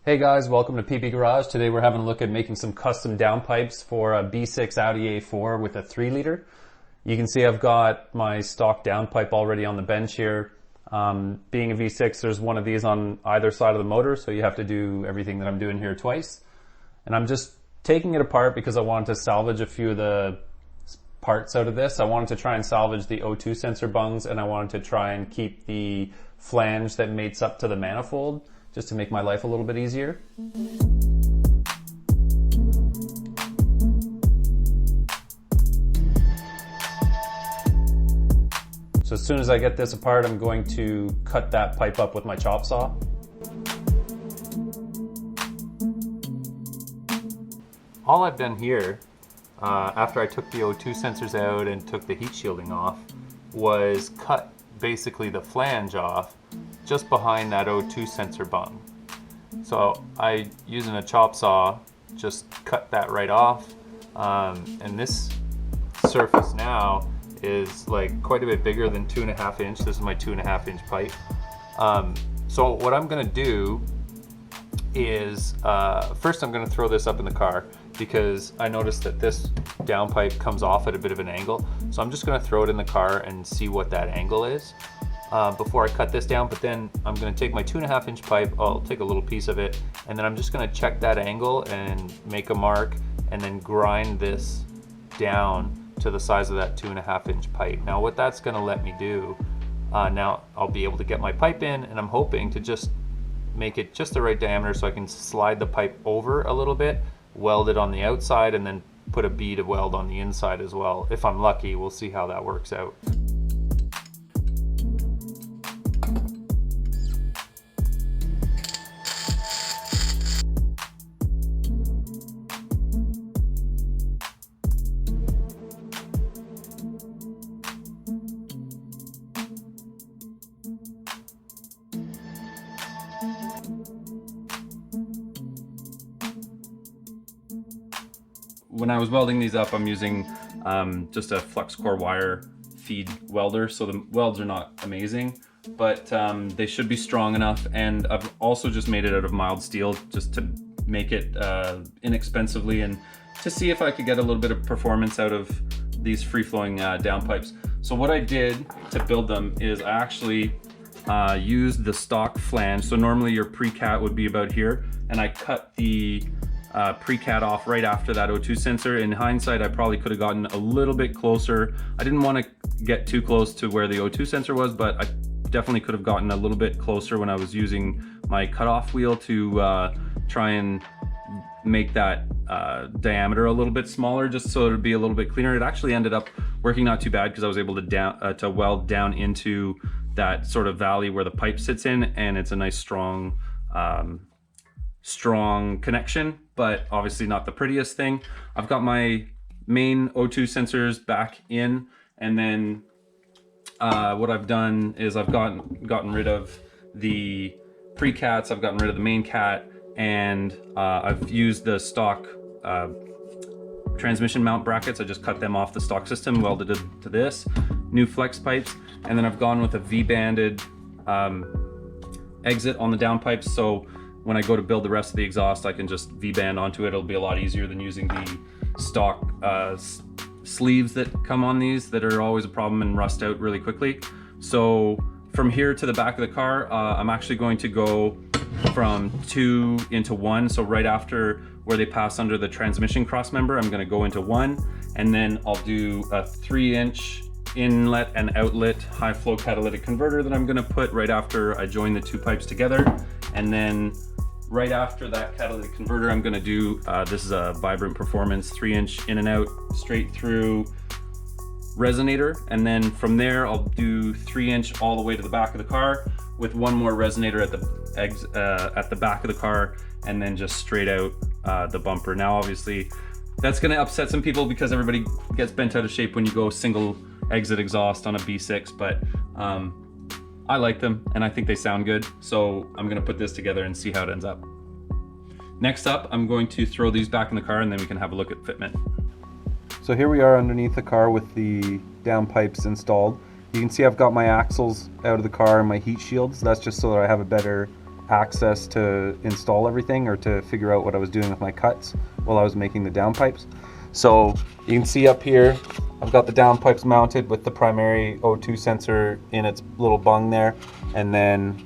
Hey guys, welcome to PP Garage. Today we're having a look at making some custom downpipes for a B6 Audi A4 with a 3 liter. You can see I've got my stock downpipe already on the bench here. Being a V6, there's one of these on either side of the motor, so you have to do everything that I'm doing here twice. And I'm just taking it apart because I wanted to salvage a few of the parts out of this. I wanted to try and salvage the O2 sensor bungs, and I wanted to try and keep the flange that mates up to the manifold, just to make my life a little bit easier. So as soon as I get this apart, I'm going to cut that pipe up with my chop saw. All I've done here, after I took the O2 sensors out and took the heat shielding off, was cut basically the flange off just behind that O2 sensor bung. So I, using a chop saw, just cut that right off. And this surface now is like quite a bit bigger than 2.5 inch. This is my 2.5 inch pipe. So what I'm gonna do is, first I'm gonna throw this up in the car because I noticed that this downpipe comes off at a bit of an angle. So I'm just gonna throw it in the car and see what that angle is before I cut this down. But then I'm gonna take my 2.5 inch pipe, I'll take a little piece of it, and then I'm just gonna check that angle and make a mark and then grind this down to the size of that 2.5 inch pipe. Now what that's gonna let me do, now I'll be able to get my pipe in, and I'm hoping to just make it just the right diameter so I can slide the pipe over a little bit, weld it on the outside, and then put a bead of weld on the inside as well. If I'm lucky, we'll see how that works out. When I was welding these up, I'm using just a flux core wire feed welder, so the welds are not amazing, but they should be strong enough. And I've also just made it out of mild steel just to make it inexpensively and to see if I could get a little bit of performance out of these free-flowing downpipes. So what I did to build them is I actually used the stock flange. So normally your pre-cat would be about here, and I cut the pre-cat off right after that O2 sensor. In hindsight, I probably could have gotten a little bit closer. I didn't want to get too close to where the O2 sensor was, but I definitely could have gotten a little bit closer when I was using my cutoff wheel to try and make that diameter a little bit smaller, just so it would be a little bit cleaner. It actually ended up working not too bad because I was able to weld down into that sort of valley where the pipe sits in, and it's a nice strong connection, but obviously not the prettiest thing. I've got my main O2 sensors back in, and then what I've done is I've gotten rid of the pre-cats, I've gotten rid of the main cat, and I've used the stock transmission mount brackets. I just cut them off the stock system, welded it to this, new flex pipes, and then I've gone with a V-banded exit on the downpipes, so when I go to build the rest of the exhaust, I can just V-band onto it. It'll be a lot easier than using the stock sleeves that come on these that are always a problem and rust out really quickly. So from here to the back of the car, I'm actually going to go from 2 into 1. So right after where they pass under the transmission cross member, I'm gonna go into 1, and then I'll do a 3-inch inlet and outlet high flow catalytic converter that I'm gonna put right after I join the 2 pipes together. And then right after that catalytic converter, I'm gonna do, this is a Vibrant Performance 3-inch in and out straight through resonator. And then from there, I'll do 3-inch all the way to the back of the car with one more resonator at the back of the car, and then just straight out the bumper. Now, obviously, that's gonna upset some people because everybody gets bent out of shape when you go single exit exhaust on a B6, but I like them and I think they sound good. So I'm gonna put this together and see how it ends up. Next up, I'm going to throw these back in the car, and then we can have a look at fitment. So here we are underneath the car with the downpipes installed. You can see I've got my axles out of the car and my heat shields. That's just so that I have a better access to install everything or to figure out what I was doing with my cuts while I was making the downpipes. So you can see up here, I've got the downpipes mounted with the primary O2 sensor in its little bung there, and then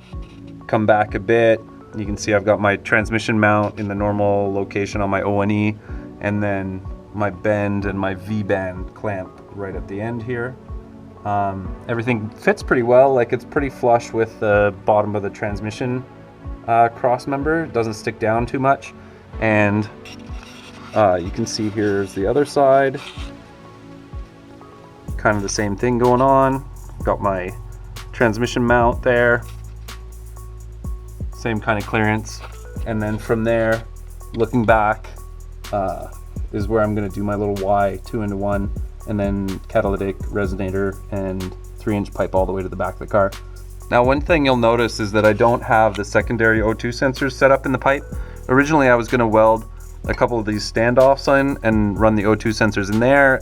come back a bit. You can see I've got my transmission mount in the normal location on my O&E, and then my bend and my V-band clamp right at the end here. Everything fits pretty well, like it's pretty flush with the bottom of the transmission cross member. It doesn't stick down too much. And you can see here's the other side. Kind of the same thing going on. Got my transmission mount there. Same kind of clearance. And then from there, looking back, is where I'm gonna do my little Y 2-into-1, and then catalytic, resonator, and 3-inch pipe all the way to the back of the car. Now, one thing you'll notice is that I don't have the secondary O2 sensors set up in the pipe. Originally, I was gonna weld a couple of these standoffs in and run the O2 sensors in there,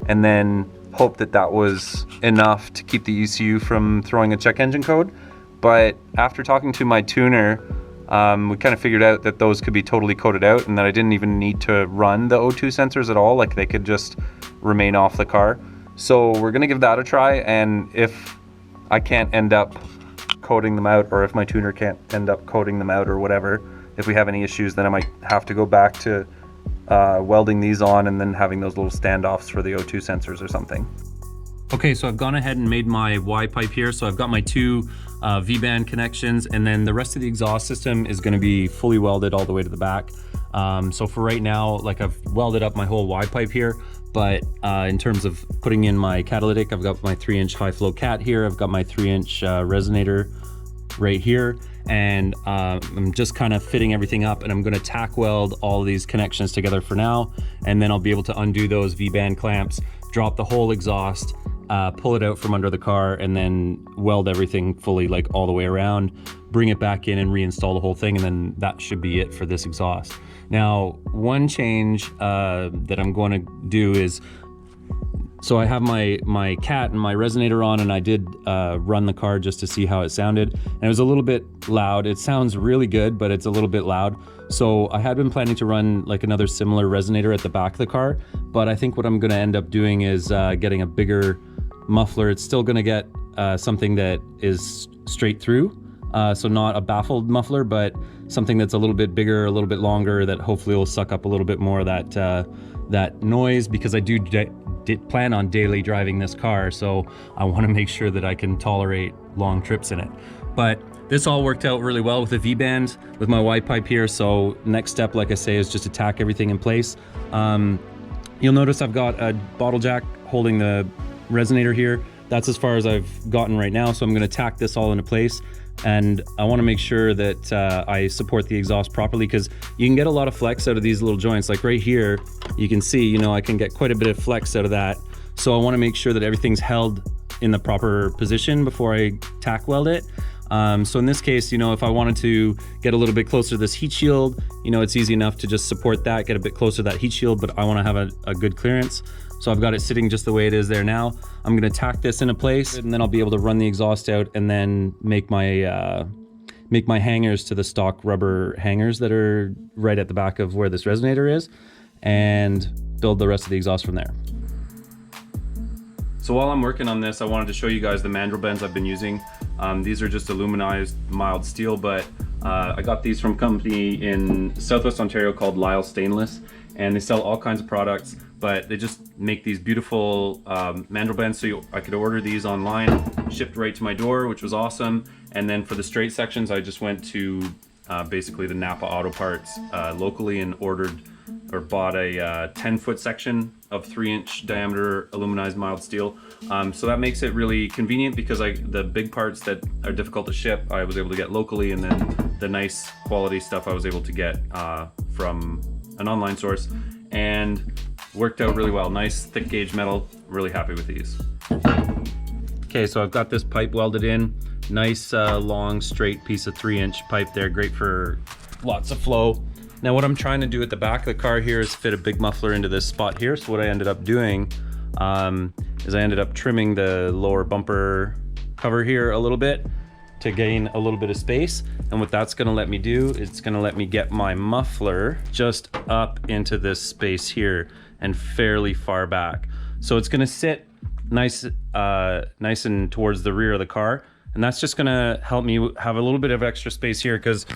and then hope that that was enough to keep the ECU from throwing a check engine code. But after talking to my tuner, we kind of figured out that those could be totally coded out and that I didn't even need to run the O2 sensors at all, like they could just remain off the car. So we're gonna give that a try, and if I can't end up coding them out, or if my tuner can't end up coding them out or whatever, if we have any issues, then I might have to go back to welding these on and then having those little standoffs for the O2 sensors or something. Okay, so I've gone ahead and made my Y pipe here. So I've got my two V-band connections, and then the rest of the exhaust system is gonna be fully welded all the way to the back. So for right now, like I've welded up my whole Y pipe here, but in terms of putting in my catalytic, I've got my 3-inch high flow cat here. I've got my 3-inch resonator right here. And I'm just kind of fitting everything up, and I'm gonna tack weld all of these connections together for now. And then I'll be able to undo those V-band clamps, drop the whole exhaust, pull it out from under the car, and then weld everything fully, like all the way around, bring it back in and reinstall the whole thing, and then that should be it for this exhaust. Now, one change that I'm going to do is, so I have my cat and my resonator on, and I did run the car just to see how it sounded, and it was a little bit loud. It sounds really good, but it's a little bit loud. So I had been planning to run like another similar resonator at the back of the car, but I think what I'm gonna end up doing is getting a bigger muffler. It's still gonna get something that is straight through, so not a baffled muffler, but something that's a little bit bigger, a little bit longer, that hopefully will suck up a little bit more of that noise, because I do plan on daily driving this car, so I want to make sure that I can tolerate long trips in it. But this all worked out really well with the V-band, with my Y pipe here. So next step, like I say, is just to tack everything in place. You'll notice I've got a bottle jack holding the resonator here. That's as far as I've gotten right now. So I'm going to tack this all into place, and I want to make sure that I support the exhaust properly, because you can get a lot of flex out of these little joints. Like right here, you can see, I can get quite a bit of flex out of that. So I want to make sure that everything's held in the proper position before I tack weld it. So in this case, if I wanted to get a little bit closer to this heat shield, it's easy enough to just support that, get a bit closer to that heat shield, but I want to have a good clearance. So I've got it sitting just the way it is there now. I'm going to tack this into place, and then I'll be able to run the exhaust out and then make my hangers to the stock rubber hangers that are right at the back of where this resonator is, and build the rest of the exhaust from there. So while I'm working on this, I wanted to show you guys the Mandrel bends I've been using. These are just aluminized mild steel, but I got these from a company in Southwest Ontario called Lyle Stainless, and they sell all kinds of products, but they just make these beautiful Mandrel bends. So I could order these online, shipped right to my door, which was awesome. And then for the straight sections, I just went to basically the Napa Auto Parts locally and bought a 10-foot section of 3-inch diameter aluminized mild steel. So that makes it really convenient, because the big parts that are difficult to ship, I was able to get locally, and then the nice quality stuff I was able to get from an online source, and worked out really well. Nice thick gauge metal, really happy with these. Okay, so I've got this pipe welded in. Nice long straight piece of 3-inch pipe there, great for lots of flow. Now what I'm trying to do at the back of the car here is fit a big muffler into this spot here. So what I ended up doing is I ended up trimming the lower bumper cover here a little bit, to gain a little bit of space. And what that's gonna let me do, it's gonna let me get my muffler just up into this space here and fairly far back. So it's gonna sit nice and towards the rear of the car. And that's just gonna help me have a little bit of extra space here, because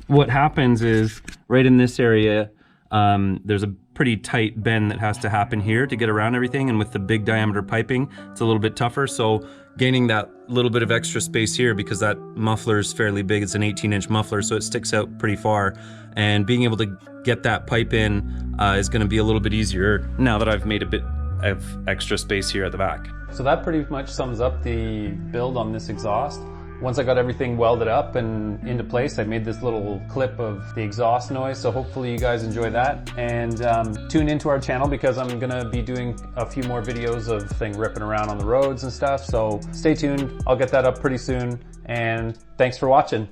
what happens is right in this area, there's a pretty tight bend that has to happen here to get around everything. And with the big diameter piping, it's a little bit tougher. So gaining that little bit of extra space here, because that muffler is fairly big, it's an 18-inch muffler, so it sticks out pretty far. And being able to get that pipe in is gonna be a little bit easier now that I've made a bit of extra space here at the back. So that pretty much sums up the build on this exhaust. Once I got everything welded up and into place, I made this little clip of the exhaust noise, so hopefully you guys enjoy that. And tune into our channel, because I'm gonna be doing a few more videos of thing ripping around on the roads and stuff, so stay tuned. I'll get that up pretty soon, and thanks for watching.